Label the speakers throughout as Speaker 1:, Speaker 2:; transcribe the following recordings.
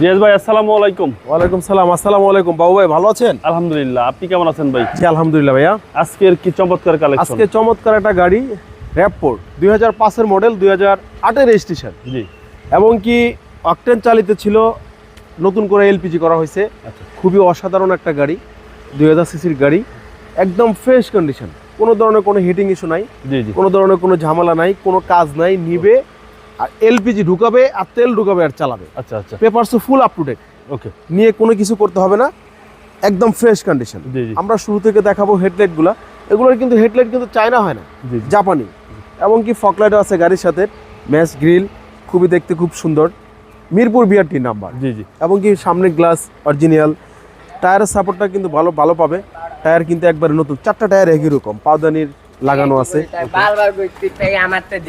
Speaker 1: জিয়াজ ভাই আসসালামু আলাইকুম।
Speaker 2: ওয়ালাইকুম সালাম। আসসালামু আলাইকুম। বাবু ভাই ভালো আছেন?
Speaker 1: আলহামদুলিল্লাহ, আপনি কেমন আছেন ভাই?
Speaker 2: জি আলহামদুলিল্লাহ ভাইয়া।
Speaker 1: আজকের কি চমৎকার কালেকশন।
Speaker 2: আজকে চমৎকার একটা গাড়ি, র্যাপফোর্ড 2005 এর মডেল, 2008 এর রেজিস্ট্রেশন।
Speaker 1: জি।
Speaker 2: এবং কি অকটেন চালিত ছিল, নতুন করে এলপিজি করা হয়েছে। খুবই অসাধারণ একটা গাড়ি, 2000 সিসির গাড়ি, একদম ফ্রেশ কন্ডিশন। কোনো ধরনের কোনো হিটিং ইস্যু নাই,
Speaker 1: জি জি।
Speaker 2: কোনো ধরনের কোনো ঝামেলা নাই, কোনো কাজ নাই। নিবে আর এলপিজি ঢুকাবে আর তেল ঢুকাবে আর চালাবে।
Speaker 1: আচ্ছা আচ্ছা।
Speaker 2: পেপারসও ফুল আপ টু ডেট।
Speaker 1: ওকে।
Speaker 2: নিয়ে কোনো কিছু করতে হবে না, একদম ফ্রেশ কন্ডিশন।
Speaker 1: জি জি।
Speaker 2: আমরা শুরু থেকে দেখাবো হেডলাইটগুলো। এগুলোর কিন্তু হেডলাইট কিন্তু চায়না হয় না,
Speaker 1: জি।
Speaker 2: জাপানি। এবং কি ফকলাইটও আছে গাড়ির সাথে, ম্যাচ গ্রিল, খুবই দেখতে খুব সুন্দর। Mirpur BRT number.
Speaker 1: জি জি।
Speaker 2: এবং কি সামনের গ্লাস অরিজিনাল। টায়ারের সাপোর্টটা কিন্তু ভালো পাবে। টায়ার কিন্তু একবারে নতুন, 4টা টায়ার একই রকম, পাউদানির লাগানো আছে।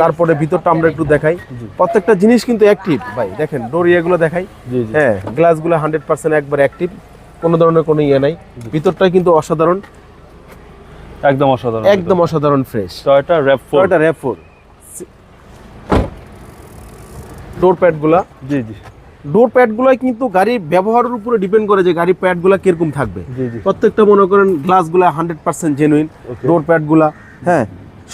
Speaker 2: তারপরে ভিতরটা আমরা একটু দেখাই। প্রত্যেকটা জিনিস কিন্তু অ্যাক্টিভ ভাই, দেখেন ডোর ইয়েগুলো দেখাই।
Speaker 1: জি জি।
Speaker 2: হ্যাঁ, গ্লাসগুলো 100% একবার অ্যাক্টিভ, কোনো ধরনের কোনো ইয়ে নাই। ভিতরটা কিন্তু অসাধারণ,
Speaker 1: একদম অসাধারণ,
Speaker 2: একদম অসাধারণ ফ্রেশ।
Speaker 1: Toyota
Speaker 2: RAV4। ডোর প্যাডগুলা,
Speaker 1: জি জি।
Speaker 2: ডোর প্যাডগুলো কিন্তু গাড়ির ব্যবহারের উপরে ডিপেন্ড করে যে গাড়ির প্যাডগুলো কিরকম থাকবে।
Speaker 1: জি জি।
Speaker 2: প্রত্যেকটা মনে করেন গ্লাসগুলা 100% জেনুইন। ডোর প্যাডগুলা হ্যাঁ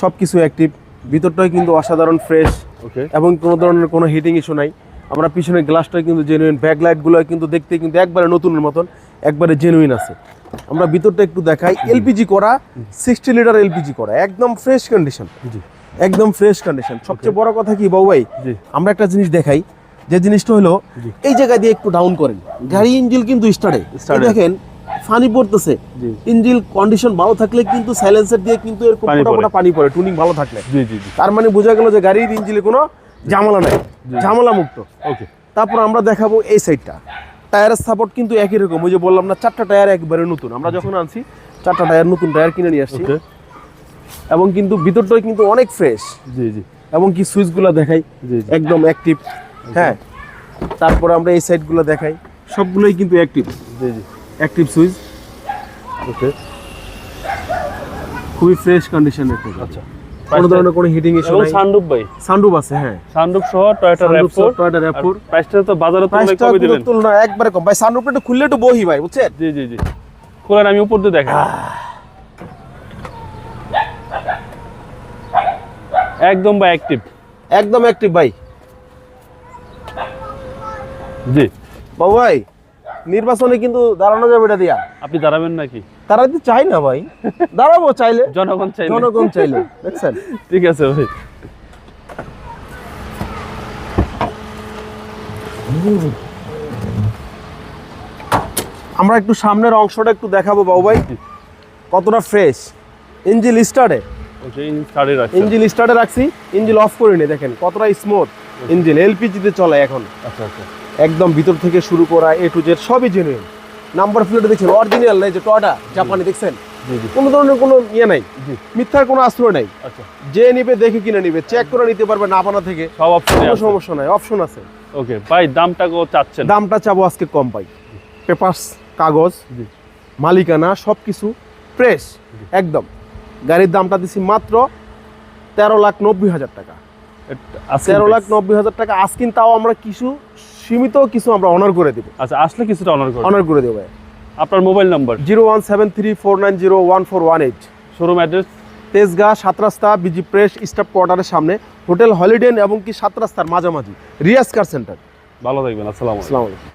Speaker 2: সবকিছু অ্যাক্টিভ। ভিতরটাই কিন্তু অসাধারণ ফ্রেশ।
Speaker 1: ওকে।
Speaker 2: এবং কোনো ধরনের কোনো হিটিং ইস্যু নাই। আমরা পিছনের গ্লাসটাই কিন্তু জেনুইন, ব্যাকলাইটগুলো কিন্তু দেখতে কিন্তু একবারে নতুনের মতন, একবারে জেনুইন আছে। আমরা ভিতরটা একটু দেখাই। এলপিজি করা, 60 লিটার এলপিজি করা, একদম ফ্রেশ কন্ডিশন।
Speaker 1: জি।
Speaker 2: একদম ফ্রেশ কন্ডিশন। সবচেয়ে বড় কথা কি বাবু ভাই,
Speaker 1: জি।
Speaker 2: আমরা একটা জিনিস দেখাই, যে জিনিসটা হলো এই জায়গা দিয়ে একটু ডাউন করেন, গাড়ি ইঞ্জিন কিন্তু স্টার্টে দেখেন পানি পড়তেছে। ইঞ্জিন কন্ডিশন ভালো থাকলে কিন্তু সাইলেন্সার দিয়ে কিন্তু এরকম ফোটা পানি পড়ে, টুনিং ভালো থাকলে।
Speaker 1: জি জি জি।
Speaker 2: তার মানে বোঝা গেল যে গাড়ির ইঞ্জিনে কোনো ঝামেলা নাই, ঝামেলা মুক্ত।
Speaker 1: ওকে।
Speaker 2: তারপর আমরা দেখাবো এই সাইডটা। টায়ারের সাপোর্ট কিন্তু একই রকম, ওই যে বললাম না 4টা টায়ার একবারে নতুন। আমরা যখন আনছি 4টা টায়ার নতুন টায়ার কিনে নিয়ে আসছি। এবং কিন্তু ভিতরটাই কিন্তু অনেক ফ্রেশ।
Speaker 1: জি জি।
Speaker 2: এবং কি সুইচগুলো দেখাই, একদম অ্যাক্টিভ। হ্যাঁ, তারপরে আমরা এই সাইডগুলো দেখাই, সবগুলোই কিন্তু অ্যাক্টিভ।
Speaker 1: জি জি।
Speaker 2: Active switch.
Speaker 1: ওকে।
Speaker 2: খুবই ফ্রেশ কন্ডিশনের একটা।
Speaker 1: আচ্ছা।
Speaker 2: কোনো ধরনের কোনো হিটিং ইস্যু নাই।
Speaker 1: সানরুফ ভাই,
Speaker 2: সানরুফ আছে। হ্যাঁ,
Speaker 1: সানরুফ সহ টয়োটা RAV4। প্রাইসটা তো বাজারে তুলনায় কমই দিলেন।
Speaker 2: তুলনা একবারে কম ভাই। সানরুফটা একটু খুললে একটু বহি ভাই, বুঝছেন?
Speaker 1: জি জি জি। খোলেন, আমি উপর দিয়ে দেখাই। একদম ভাই অ্যাক্টিভ,
Speaker 2: একদম অ্যাক্টিভ ভাই।
Speaker 1: জি
Speaker 2: বাবু ভাই, নির্বাচনে কিন্তু দাঁড়ানো যাবে এটা দিয়া।
Speaker 1: আপনি দাঁড়াবেন নাকি?
Speaker 2: দাঁড়াতে চাই না ভাই, দাঁড়াবো চাইলে,
Speaker 1: জনগণ চাইলে।
Speaker 2: জনগণ চাইলে। দেখছেন?
Speaker 1: ঠিক আছে ভাই।
Speaker 2: আমরা একটু সামনের অংশটা একটু দেখাবো বাবু ভাই, কতটা ফ্রেশ। ইঞ্জিন স্টার্টে, ইঞ্জিন স্টার্টে রাখছি, ইঞ্জিন অফ করিনি। দেখেন কতটা স্মুথ ইঞ্জিন, এলপিজিতে চলে এখন।
Speaker 1: আচ্ছা আচ্ছা।
Speaker 2: একদম ভিতর থেকে শুরু করা A to Z সবই জেনুইন। নাম্বার প্লেট দেখছেন অরিজিনাল, নাই যে টয়োটা জাপানি, দেখছেন? কোনো ধরনের কোনো ইয়ে নাই, মিথ্যার কোনো আশ্রয় নাই।
Speaker 1: আচ্ছা।
Speaker 2: যে নিবে দেখে কিনে নিবে, চেক করে নিতে পারবে, না বানা থেকে
Speaker 1: সব অপশন,
Speaker 2: কোনো সমস্যা নাই, অপশন আছে।
Speaker 1: ওকে ভাই, দামটা কত চাচ্ছেন?
Speaker 2: দামটা চাবো আজকে কম পাই। পেপারস, কাগজ, মালিকানা সবকিছু ফ্রেশ একদম। গাড়ির দামটা দিছি মাত্র 13,90,000 টাকা। 13,90,000 টাকা আজকিন, তাও আমরা কিছু সীমিত কিছু আমরা অনার করে দেব।
Speaker 1: আচ্ছা, আসলে কিছুটা
Speaker 2: অনার করে দেব।
Speaker 1: আপনার mobile number?
Speaker 2: 01734901418।
Speaker 1: Showroom address?
Speaker 2: Tejgaon 7 রাস্তা, বিজি প্রেস স্টাফ কোয়ার্টারের সামনে, হোটেল হলিডে এবং কি 7 রাস্তার মাঝামাঝি, রিয়াজ কার সেন্টার।
Speaker 1: ভালো থাকবেন। আসসালামু আলাইকুম।